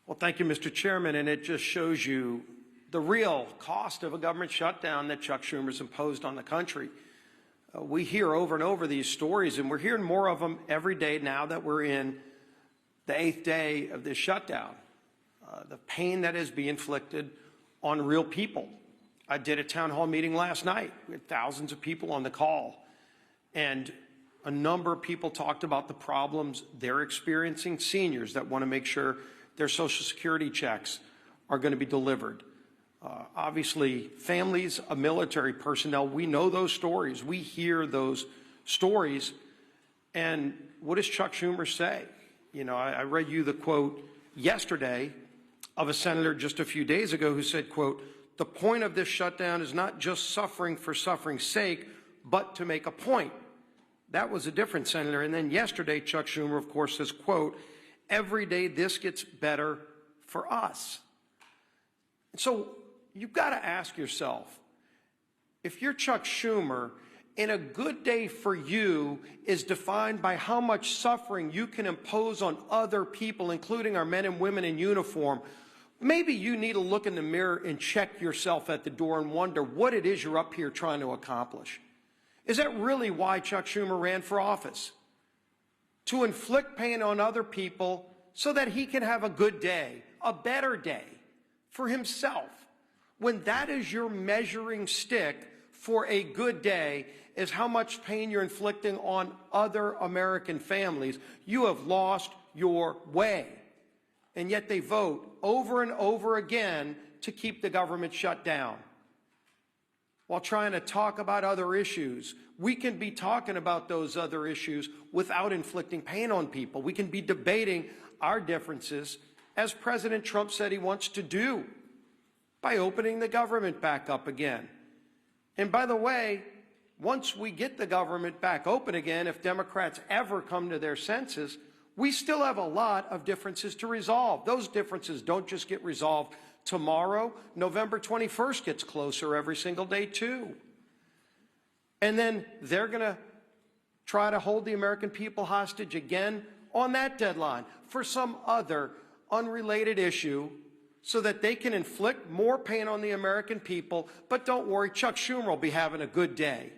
Well, thank you, Mr. Chairman, and it just shows you the real cost of a government shutdown that Chuck Schumer's imposed on the country. We hear over and over these stories, and we're hearing more of them every day now that we're in the 8th day of this shutdown. The pain that is being inflicted on real people. I did a town hall meeting last night. We had thousands of people on the call, and a number of people talked about the problems they're experiencing, seniors that want to make sure their Social Security checks are going to be delivered. Obviously, families of military personnel, we know those stories. We hear those stories. And what does Chuck Schumer say? You know, I read you the quote yesterday of a senator just a few days ago who said, quote, "The point of this shutdown is not just suffering for suffering's sake, but to make a point." That was a different senator. And then yesterday, Chuck Schumer, of course, says, quote, "Every day this gets better for us." And so you've got to ask yourself, if you're Chuck Schumer, and a good day for you is defined by how much suffering you can impose on other people, including our men and women in uniform, maybe you need to look in the mirror and check yourself at the door and wonder what it is you're up here trying to accomplish. Is that really why Chuck Schumer ran for office? To inflict pain on other people so that he can have a good day, a better day for himself. When that is your measuring stick for a good day, is how much pain you're inflicting on other American families, you have lost your way. And yet they vote over and over again to keep the government shut down. While trying to talk about other issues, we can be talking about those other issues without inflicting pain on people. We can be debating our differences, as President Trump said he wants to do, by opening the government back up again. And by the way, once we get the government back open again, if Democrats ever come to their senses, we still have a lot of differences to resolve. Those differences don't just get resolved tomorrow. November 21st gets closer every single day, too. And then they're going to try to hold the American people hostage again on that deadline for some other unrelated issue so that they can inflict more pain on the American people. But don't worry, Chuck Schumer will be having a good day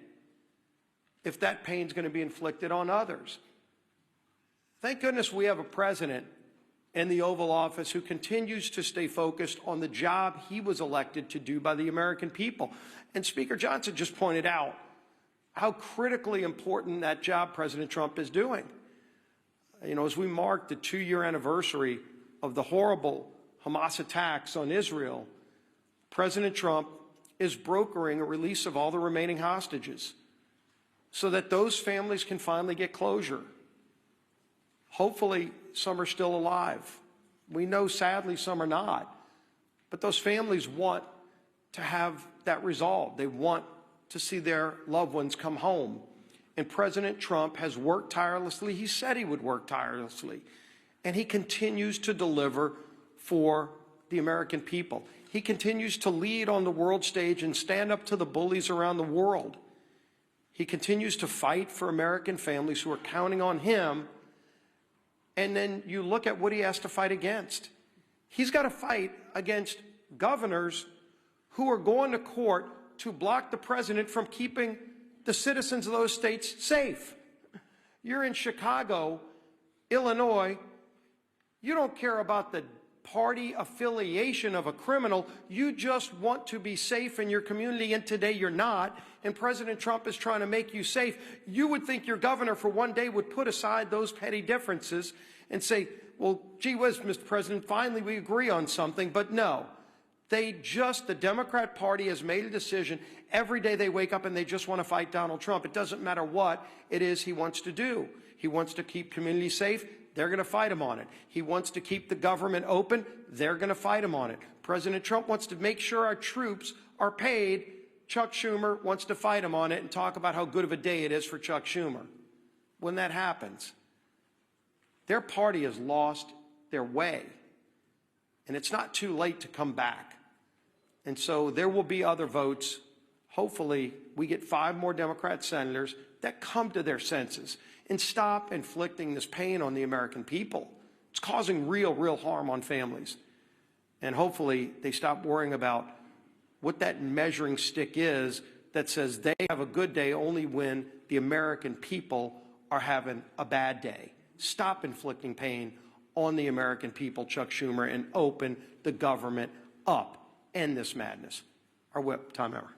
if that pain's going to be inflicted on others. Thank goodness we have a president in the Oval Office who continues to stay focused on the job he was elected to do by the American people. And Speaker Johnson just pointed out how critically important that job President Trump is doing. You know, as we mark the 2-year anniversary of the horrible Hamas attacks on Israel, President Trump is brokering a release of all the remaining hostages so that those families can finally get closure. Hopefully, some are still alive. We know, sadly, some are not. But those families want to have that resolved. They want to see their loved ones come home. And President Trump has worked tirelessly. He said he would work tirelessly. And he continues to deliver for the American people. He continues to lead on the world stage and stand up to the bullies around the world. He continues to fight for American families who are counting on him. And then you look at what he has to fight against. He's got to fight against governors who are going to court to block the president from keeping the citizens of those states safe. You're in Chicago, Illinois. You don't care about the party affiliation of a criminal. You just want to be safe in your community, and today you're not. And President Trump is trying to make you safe. You would think your governor for one day would put aside those petty differences and say, well, gee whiz, Mr. President, finally we agree on something. But no, the Democrat Party has made a decision. Every day they wake up and they just want to fight Donald Trump. It doesn't matter what it is he wants to do. He wants to keep communities safe. They're going to fight him on it. He wants to keep the government open. They're going to fight him on it. President Trump wants to make sure our troops are paid. Chuck Schumer wants to fight him on it and talk about how good of a day it is for Chuck Schumer. When that happens, their party has lost their way. And it's not too late to come back. And so there will be other votes. Hopefully, we get 5 more Democrat senators that come to their senses and stop inflicting this pain on the American people. It's It's causing real harm on families. And hopefully they stop worrying about what that measuring stick is that says they have a good day only when the American people are having a bad day. Stop inflicting pain on the American people, Chuck Schumer, and open the government up. End this madness. Our whip time hour.